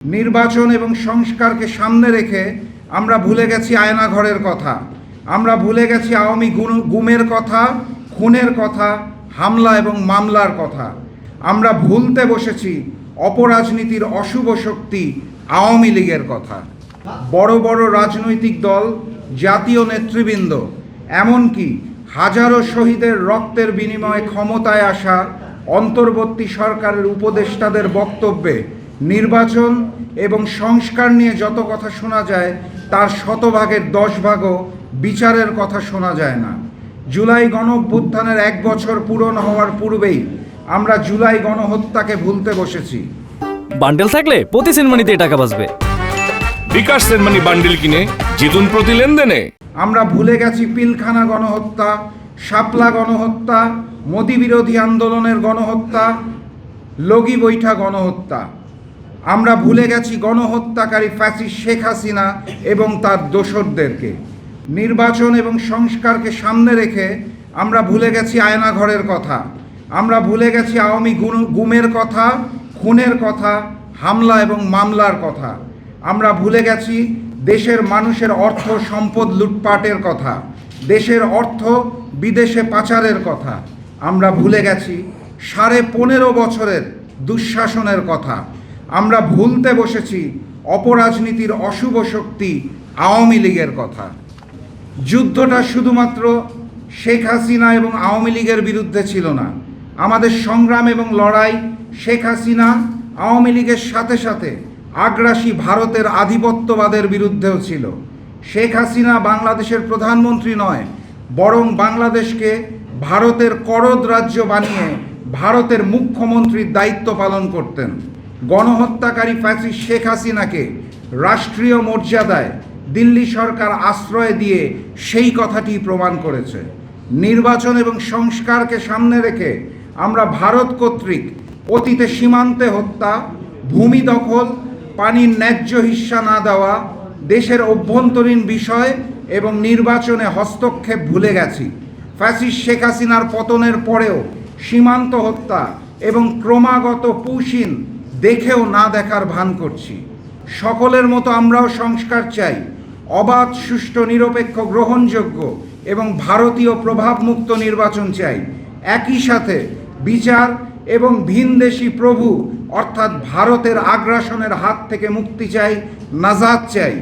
নির্বাচন এবং সংস্কারকে সামনে রেখে আমরা ভুলে গেছি আয়নাঘরের কথা, আমরা ভুলে গেছি আওয়ামী গুমের কথা, খুনের কথা, হামলা এবং মামলার কথা। আমরা ভুলতে বসেছি অপরাজনীতির অশুভ শক্তি আওয়ামী লীগের কথা। বড় বড় রাজনৈতিক দল, জাতীয় নেতৃবৃন্দ, এমনকি হাজারো শহীদের রক্তের বিনিময়ে ক্ষমতায় আসা অন্তর্বর্তী সরকারের উপদেষ্টাদের বক্তব্যে নির্বাচন এবং সংস্কার নিয়ে যত কথা শোনা যায় তার শতভাগের 10 ভাগও বিচারের কথা শোনা যায় না। জুলাই গণঅভ্যুত্থানের 1 বছর পূরণ হওয়ার পূর্বেই আমরা জুলাই গণহত্যাকে ভুলতে বসেছি। বান্ডেল থাকলে প্রতি সেনমানিতে টাকা বাঁচবে। বিকাশ সেনমানি বান্ডেল কিনে জিতুন প্রতি লেনদেনে। আমরা ভুলে গেছি পিলখানা গণহত্যা, শাপলা গণহত্যা, মোদি বিরোধী আন্দোলনের গণহত্যা, লগি বৈঠা গণহত্যা। আমরা ভুলে গেছি গণহত্যাকারী ফ্যাসিস্ট শেখ হাসিনা এবং তার দোসরদেরকে। নির্বাচন এবং সংস্কারকে সামনে রেখে আমরা ভুলে গেছি আয়নাঘরের কথা, আমরা ভুলে গেছি আওয়ামী গুমের কথা, খুনের কথা, হামলা এবং মামলার কথা। আমরা ভুলে গেছি দেশের মানুষের অর্থ সম্পদ লুটপাটের কথা, দেশের অর্থ বিদেশে পাচারের কথা। আমরা ভুলে গেছি 15.5 বছরের দুঃশাসনের কথা। আমরা ভুলতে বসেছি অপরাজনীতির অশুভ শক্তি আওয়ামী লীগের কথা। যুদ্ধটা শুধুমাত্র শেখ হাসিনা এবং আওয়ামী লীগের বিরুদ্ধে ছিল না। আমাদের সংগ্রাম এবং লড়াই শেখ হাসিনা, আওয়ামী লীগের সাথে সাথে আগ্রাসী ভারতের আধিপত্যবাদের বিরুদ্ধেও ছিল। শেখ হাসিনা বাংলাদেশের প্রধানমন্ত্রী নয়, বরং বাংলাদেশকে ভারতের করদ রাজ্য বানিয়ে ভারতের মুখ্যমন্ত্রীর দায়িত্ব পালন করতেন। গণহত্যাকারী ফ্যাসিস্ট শেখ হাসিনাকে রাষ্ট্রীয় মর্যাদায় দিল্লি সরকার আশ্রয় দিয়ে সেই কথাটি প্রমাণ করেছে। নির্বাচন এবং সংস্কারকে সামনে রেখে আমরা ভারত কর্তৃক অতীতে সীমান্তে হত্যা, ভূমি দখল, পানির ন্যায্য হিস্সা না দেওয়া, দেশের অভ্যন্তরীণ বিষয় এবং নির্বাচনে হস্তক্ষেপ ভুলে গেছি। ফ্যাসিস্ট শেখ হাসিনার পতনের পরেও সীমান্ত হত্যা এবং ক্রমাগত পুশিন দেখেও না দেখার ভান করছি। সকলের মতো আমরাও সংস্কার চাই, অবাধ, সুষ্ঠু, নিরপেক্ষ, গ্রহণযোগ্য এবং ভারতীয় প্রভাবমুক্ত নির্বাচন চাই। একই সাথে বিচার এবং ভিনদেশি প্রভু অর্থাৎ ভারতের আগ্রাসনের হাত থেকে মুক্তি চাই, নাজাত চাই।